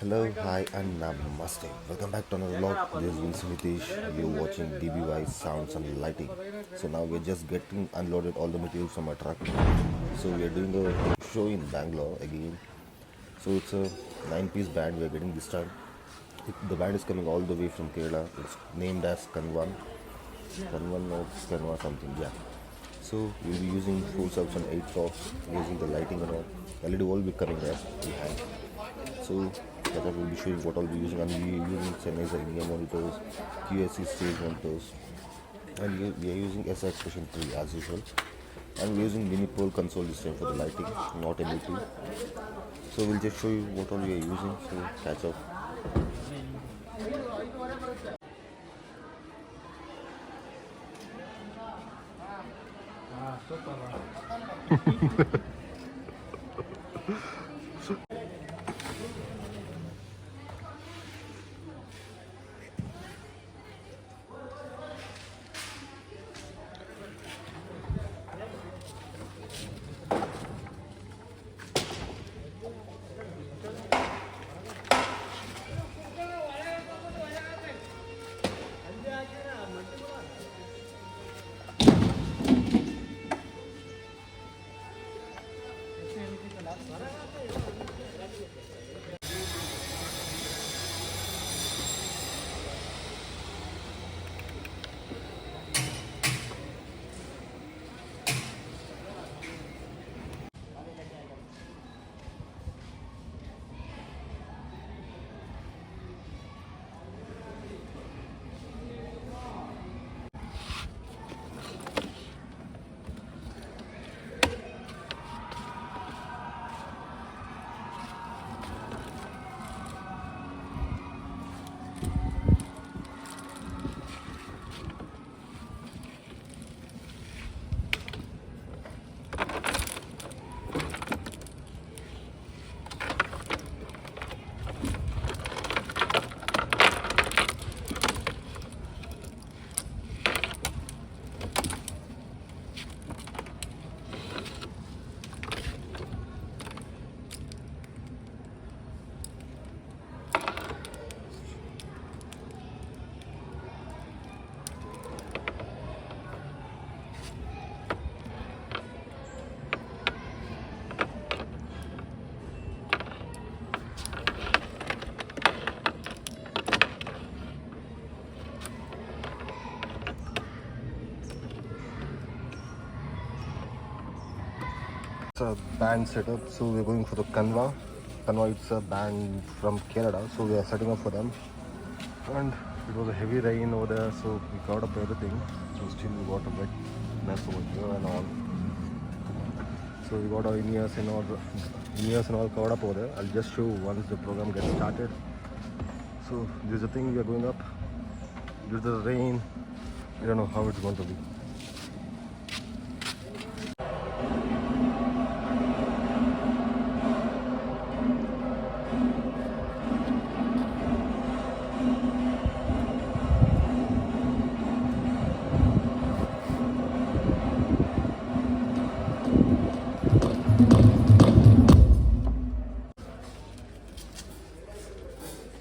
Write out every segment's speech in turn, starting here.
Hello, hi, and namaste. Welcome back to another vlog. This is Vincent Nitish. You're watching DBY Sounds and Lighting. So now we're just getting unloaded all the materials from our truck. So we are doing a show in Bangalore again. So it's a nine-piece band we are getting this time. The band is coming all the way from Kerala. It's named as Kanwan or Kanwa something. Yeah. So we'll be using full subs and 8 props, using the lighting and all. LED will be coming there behind. So that will be showing what I'll be using, and we are using Sennheiser in-ear monitors, QSC stage monitors, and we are using SI Expression 3 as usual. And we're using mini pole console this time for the lighting, not LED. So we'll just show you what all we are using. So catch up. It's a band setup, so we're going for the Kanwa. Kanwa, it's a band from Canada, so we are setting up for them. And it was a heavy rain over there, so we covered up everything. So still we got a wetness over here and all. So we got our in-ears and all covered up over there. I'll just show once the program gets started. So this is the thing, we are going up. Due to the rain, I don't know how it's going to be.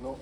No.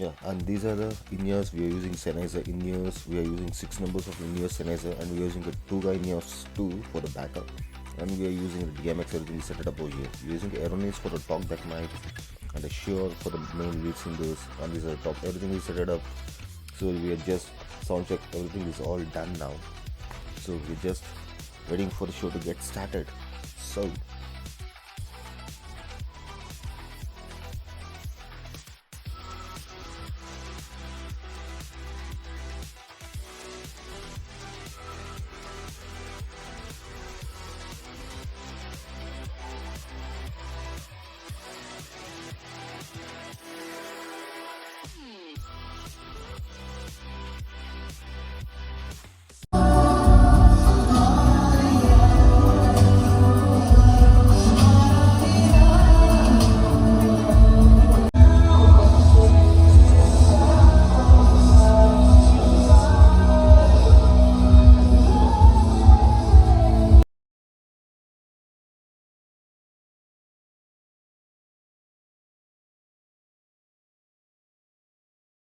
Yeah, and these are the in-ears. We are using Sennheiser in-ears. We are using 6 numbers of in-ears Sennheiser, and we are using a 2-guy in-ears 2 for the backup. And we are using the DMX, everything is set it up over here. We are using Aeronis for the talkback mic, and the Shure for the main lead singers, and these are the top. Everything is set it up. So we are just sound check. Everything is all done now. So we're just waiting for the show to get started. So